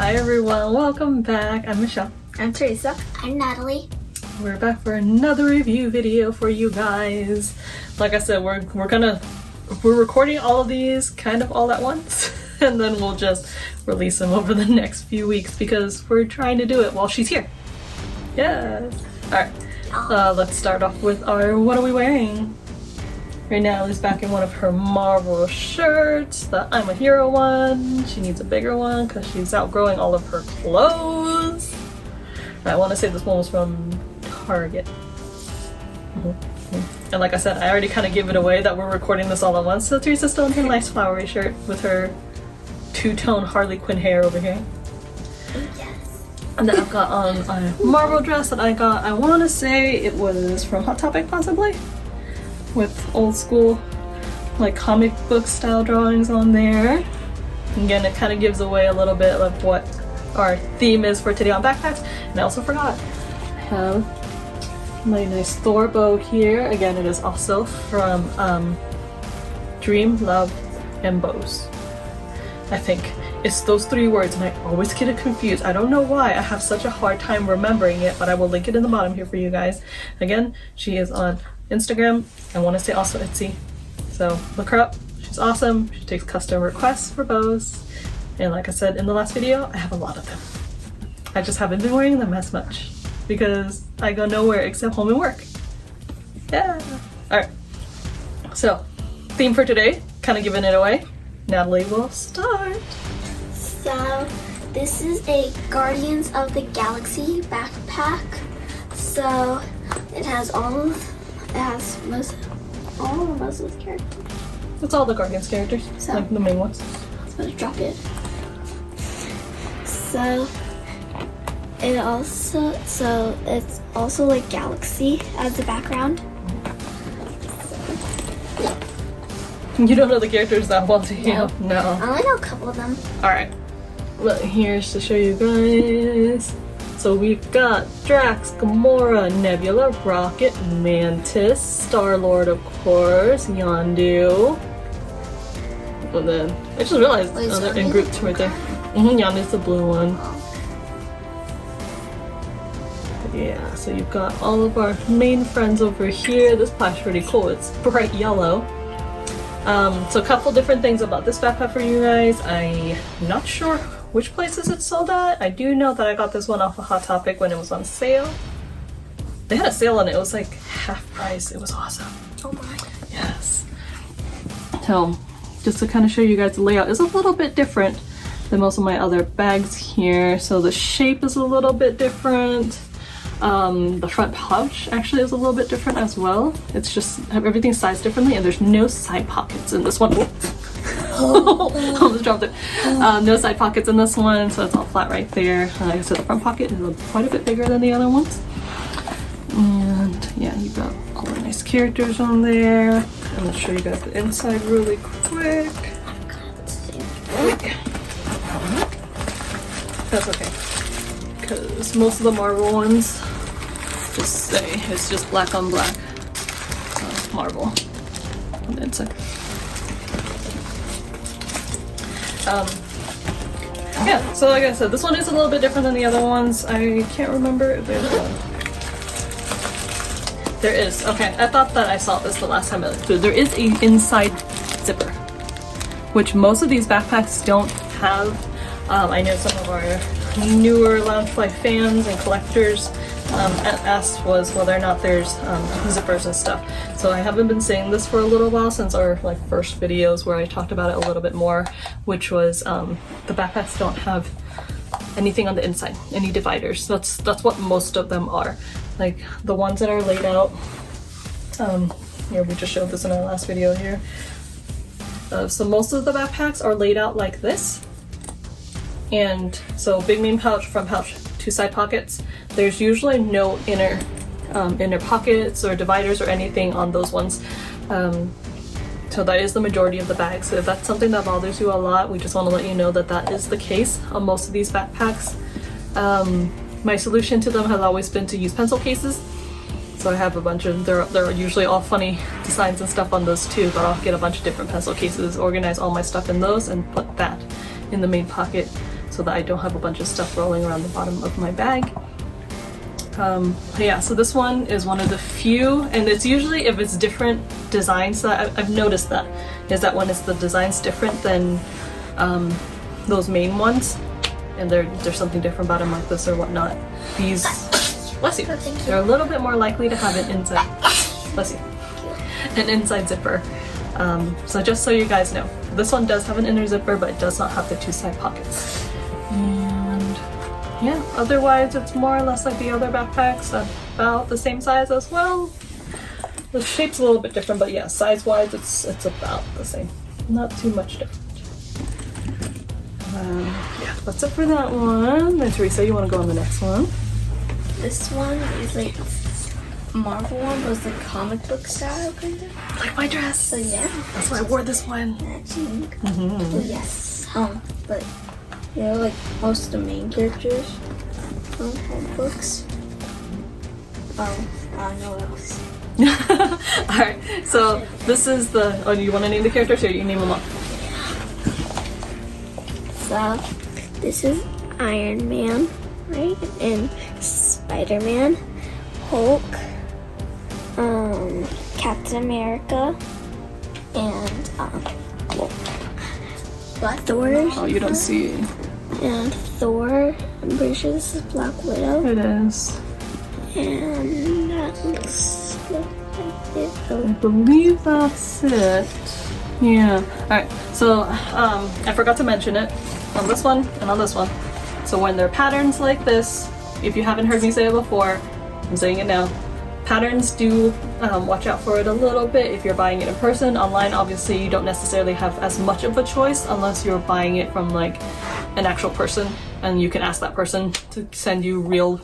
Hi everyone, welcome back. I'm Michelle. I'm Teresa. I'm Natalie. We're back for another review video for you guys. Like I said, we're recording all of these kind of all at once, and then we'll just release them over the next few weeks because we're trying to do it while she's here. Yes. Alright, let's start off with our what are we wearing? Right now Ellie's back in one of her Marvel shirts, the I'm a Hero one. She needs a bigger one because she's outgrowing all of her clothes. I want to say this one was from Target. And like I said, I already kind of gave it away that we're recording this all at once, so Teresa's still in her nice flowery shirt with her two-tone Harley Quinn hair over here. Yes. And then I've got on a Marvel dress that I got, I want to say it was from Hot Topic possibly, with old school like comic book style drawings on there. Again, it kind of gives away a little bit of what our theme is for today on backpacks. And I also forgot, I have my nice Thor bow here. Again, it is also from Dream, Love, and Bows. I think it's those three words and I always get it confused. I don't know why. I have such a hard time remembering it, but I will link it in the bottom here for you guys. Again, she is on Instagram. I want to say also Etsy. So look her up. She's awesome. She takes custom requests for bows. And like I said in the last video, I have a lot of them. I just haven't been wearing them as much because I go nowhere except home and work. Yeah. Alright. So, theme for today, kind of giving it away. Natalie will start. So, this is a Guardians of the Galaxy backpack. So, it has most of the characters. It's all the Guardians characters, So, like the main ones. I was about to drop it. So, it's also like Galaxy as the background. You don't know the characters that well, do you? No. I only know a couple of them. Alright. Well, here's to show you guys. So we've got Drax, Gamora, Nebula, Rocket, Mantis, Star-Lord of course, Yondu. And then I just realized they're in groups right there. Yondu's the blue one. Yeah, so you've got all of our main friends over here. This pack's pretty cool. It's bright yellow. So a couple different things about this backpack for you guys. I'm not sure which places it's sold at. I do know that I got this one off of Hot Topic when it was on sale. They had a sale on it. It was like half price. It was awesome. Oh my. Yes. So just to kind of show you guys, the layout is a little bit different than most of my other bags here. So the shape is a little bit different. The front pouch actually is a little bit different as well. It's just everything's sized differently, and there's no side pockets in this one. Almost dropped it. No side pockets in this one, so it's all flat right there. Like I said, the front pocket is quite a bit bigger than the other ones. And yeah, you've got all the nice characters on there. I'm gonna show you guys the inside really quick. That's okay, because most of the Marvel ones just say it's just black on black. Marvel on the inside. Yeah, so like I said, this one is a little bit different than the other ones. I can't remember if there's one. There is. Okay, I thought that I saw this the last time I looked through. There is an inside zipper, which most of these backpacks don't have. I know some of our newer Loungefly fans and collectors asked was whether or not there's zippers and stuff. So I haven't been saying this for a little while since our first videos where I talked about it a little bit more, which was the backpacks don't have anything on the inside, any dividers. That's what most of them are. Like the ones that are laid out. Here, we just showed this in our last video here. So most of the backpacks are laid out like this. And so big main pouch, front pouch, two side pockets. There's usually no inner pockets or dividers or anything on those ones. So that is the majority of the bags. So if that's something that bothers you a lot, we just want to let you know that that is the case on most of these backpacks. My solution to them has always been to use pencil cases. So I have a bunch of, they're usually all funny designs and stuff on those too, but I'll get a bunch of different pencil cases, organize all my stuff in those, and put that in the main pocket. so that I don't have a bunch of stuff rolling around the bottom of my bag. But yeah, so this one is one of the few, and it's usually if it's different designs that I've noticed that is that when it's the design's different than those main ones, and there's something different about them like this or whatnot. These, bless you, they're a little bit more likely to have an inside, bless you, an inside zipper. So just so you guys know, this one does have an inner zipper, but it does not have the 2 side pockets. And yeah, otherwise it's more or less like the other backpacks, about the same size as well. The shape's a little bit different, but yeah, size-wise it's about the same. Not too much different. Yeah, that's it for that one. And Teresa, you want to go on the next one? This one is like Marvel one, was the comic book style kind of. Like my dress. So yeah, that's why I wore this one. matching. Yes. But you know, like most of the main characters from comic books. I don't know what else. Alright, so this is the, oh, you want to name the characters or you name them off? So this is Iron Man, right? And Spider-Man, Hulk, Captain America, and Thor. Oh, you don't see. And Thor. I'm pretty sure this is Black Widow. It is. And that looks like it. I believe that's it. Yeah. Alright, so I forgot to mention it on this one and on this one. So when they're patterns like this, if you haven't heard me say it before, I'm saying it now. Patterns do watch out for it a little bit if you're buying it in person. Online, obviously, you don't necessarily have as much of a choice unless you're buying it from like an actual person, and you can ask that person to send you real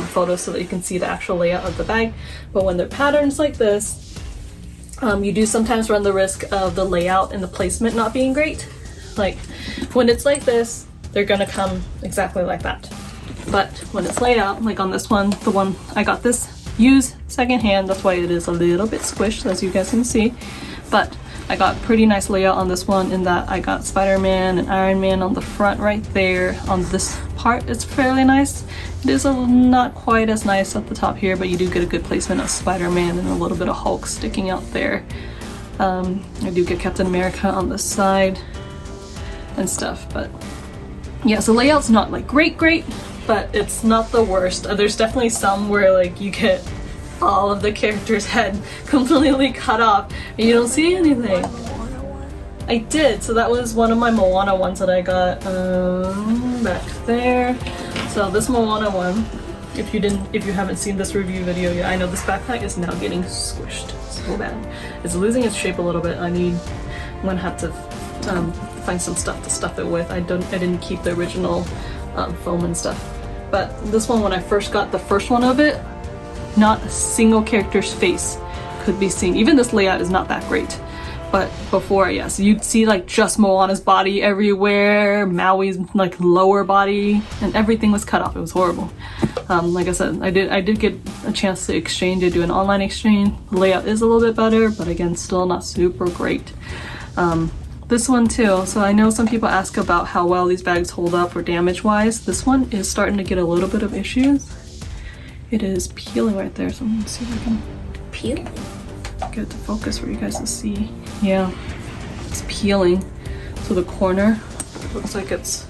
photos so that you can see the actual layout of the bag. But when they're patterns like this, you do sometimes run the risk of the layout and the placement not being great. Like when it's like this, they're gonna come exactly like that. But when it's laid out, like on this one, the one I got this used secondhand, that's why it is a little bit squished, as you guys can see. But I got pretty nice layout on this one in that I got Spider-Man and Iron Man on the front right there. On this part, it's fairly nice. It is not quite as nice at the top here, but you do get a good placement of Spider-Man and a little bit of Hulk sticking out there. I do get Captain America on the side and stuff, but yeah, so layout's not like great, but it's not the worst. There's definitely some where like you get all of the character's head completely cut off and you don't see anything. I did, so that was one of my Moana ones that I got back there. So this Moana one, if you haven't seen this review video yet, I know this backpack is now getting squished so bad. It's losing its shape a little bit. I'm gonna have to find some stuff to stuff it with. I didn't keep the original foam and stuff. But this one, when I first got the first one of it, not a single character's face could be seen. Even this layout is not that great. But before, yes, you'd see like just Moana's body everywhere, Maui's like lower body, and everything was cut off. It was horrible. Like I said, I did get a chance to exchange, to do an online exchange. The layout is a little bit better, but again, still not super great. This one too, so I know some people ask about how well these bags hold up or damage wise. This one is starting to get a little bit of issues. It is peeling right there, so I'm gonna see if I can get it to focus for you guys to see. Yeah, it's peeling. So the corner looks like it's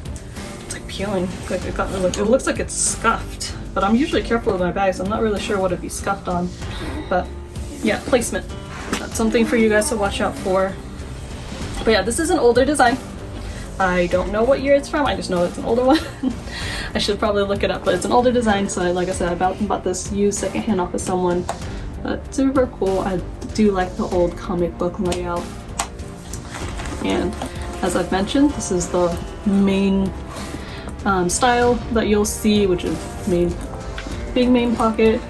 like peeling. Like it looks like it's scuffed. But I'm usually careful with my bags. I'm not really sure what it'd be scuffed on. But yeah, placement. That's something for you guys to watch out for. But yeah, this is an older design. I don't know what year it's from. I just know it's an older one. I should probably look it up, but it's an older design. So like I said, I bought this used secondhand off of someone. But super cool. I do like the old comic book layout. And as I've mentioned, this is the main style that you'll see, which is big main pocket,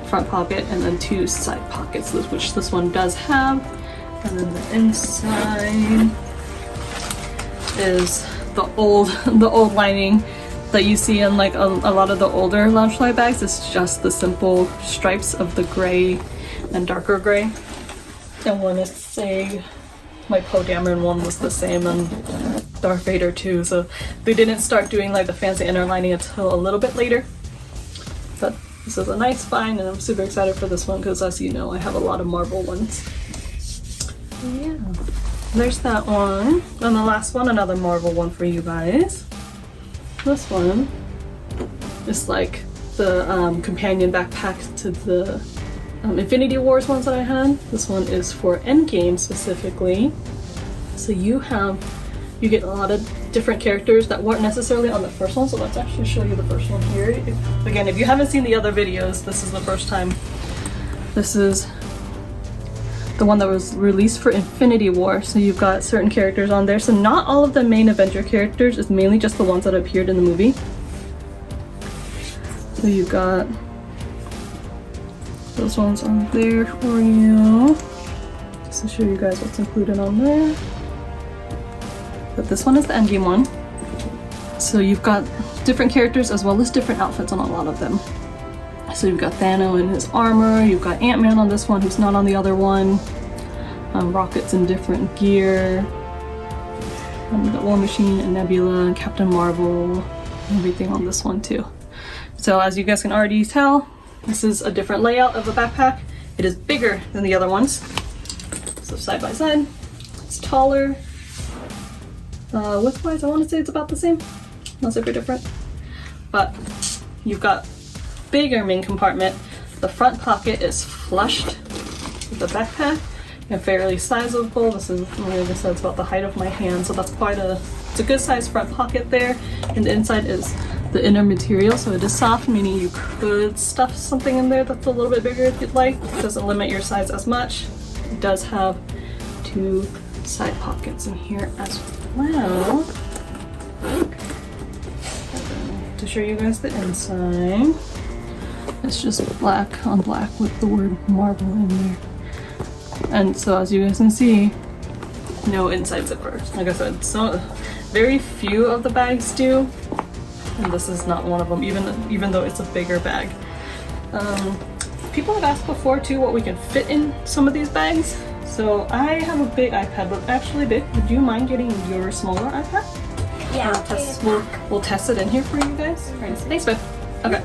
front pocket, and then 2 side pockets, which this one does have. And then the inside is the old lining that you see in like a lot of the older Loungefly bags. It's just the simple stripes of the gray and darker gray. And when it's my Poe Dameron one was the same, and Darth Vader too, so they didn't start doing like the fancy inner lining until a little bit later. But this is a nice find, and I'm super excited for this one because, as you know, I have a lot of Marvel ones. Yeah, there's that one. And the last one, another Marvel one for you guys. This one is like the companion backpack to the Infinity Wars ones that I had. This one is for Endgame specifically. So you get a lot of different characters that weren't necessarily on the first one. So let's actually show you the first one here. Again, if you haven't seen the other videos, this is the first time. This is the one that was released for Infinity War. So you've got certain characters on there. So not all of the main Avenger characters, it's mainly just the ones that appeared in the movie. So you've got those ones on there for you. Just to show you guys what's included on there. But this one is the Endgame one. So you've got different characters as well as different outfits on a lot of them. So you've got Thanos in his armor, you've got Ant-Man on this one who's not on the other one. Rocket's in different gear. You've got War Machine and Nebula and Captain Marvel, everything on this one too. So as you guys can already tell, this is a different layout of the backpack. It is bigger than the other ones. So side by side, it's taller. Width-wise, I want to say it's about the same. Not super different. But you've got bigger main compartment. The front pocket is flushed with the backpack and fairly sizable. This is, like I said, it's about the height of my hand, so that's it's a good sized front pocket there. And the inside is the inner material, so it is soft, meaning you could stuff something in there that's a little bit bigger if you'd like. It doesn't limit your size as much. It does have 2 side pockets in here as well. To show you guys the inside, it's just black on black with the word Marvel in there. And so as you guys can see, no inside zipper. Like I said, so very few of the bags do, and this is not one of them, even though it's a bigger bag. People have asked before too what we can fit in some of these bags. So I have a big iPad, but actually, babe, would you mind getting your smaller iPad? Yeah. We'll test it in here for you guys. Thanks, babe. Okay.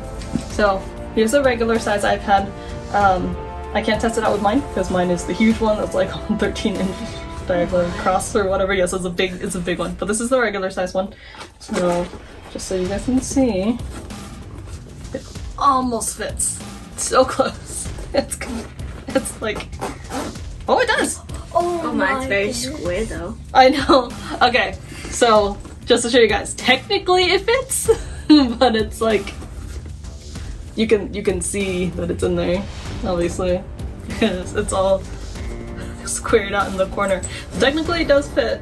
So here's a regular size iPad. I can't test it out with mine because mine is the huge one that's like 13-inch diagonal across or whatever. Yes, it's a big one. But this is the regular size one. So just so you guys can see, it almost fits. So close. It's like. Oh, it does! Oh mine's very square though. I know. Okay, so just to show you guys, technically it fits, but it's like you can see that it's in there, obviously, because it's all squared out in the corner. Technically it does fit,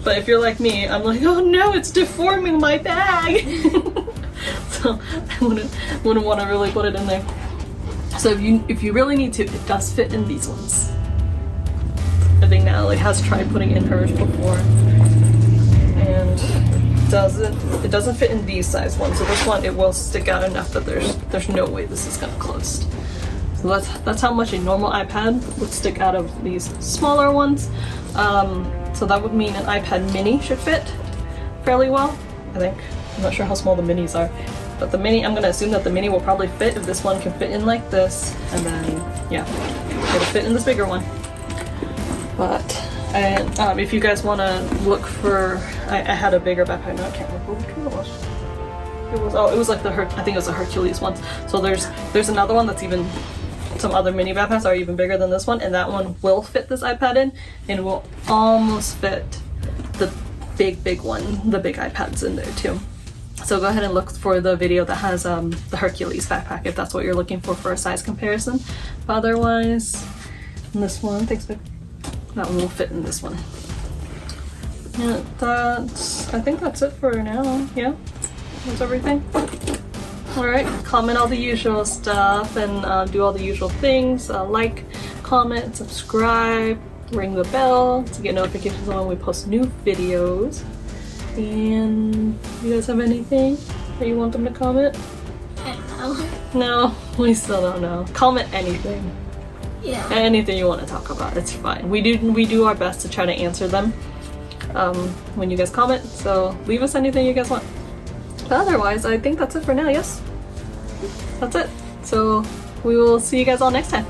but if you're like me, I'm like, oh no, it's deforming my bag. So I wouldn't want to really put it in there. So if you really need to, it does fit in these ones. I think Natalie has tried putting in hers before, and it doesn't fit in these size ones. So this one, it will stick out enough that there's no way this is gonna close. So that's how much a normal iPad would stick out of these smaller ones. So that would mean an iPad mini should fit fairly well, I think. I'm not sure how small the minis are, but the mini, I'm gonna assume that the mini will probably fit if this one can fit in like this, and then yeah, it'll fit in this bigger one. But if you guys want to look for, I had a bigger backpack. No, I can't remember which one it was. It was like I think it was the Hercules one. So there's another one that's even, some other mini backpacks are even bigger than this one, and that one will fit this iPad in, and will almost fit the big one, the big iPads in there too. So go ahead and look for the video that has the Hercules backpack if that's what you're looking for a size comparison. But otherwise, this one, thanks babe. That one will fit in this one. Yeah, I think that's it for now. Yeah, that's everything. Alright, comment all the usual stuff and do all the usual things. Like, comment, subscribe, ring the bell to get notifications when we post new videos. And you guys have anything that you want them to comment? I don't know. No, we still don't know. Comment anything. Yeah. Anything you want to talk about, it's fine. We do our best to try to answer them. when you guys comment, so leave us anything you guys want. But otherwise, I think that's it for now, yes? That's it. So we will see you guys all next time.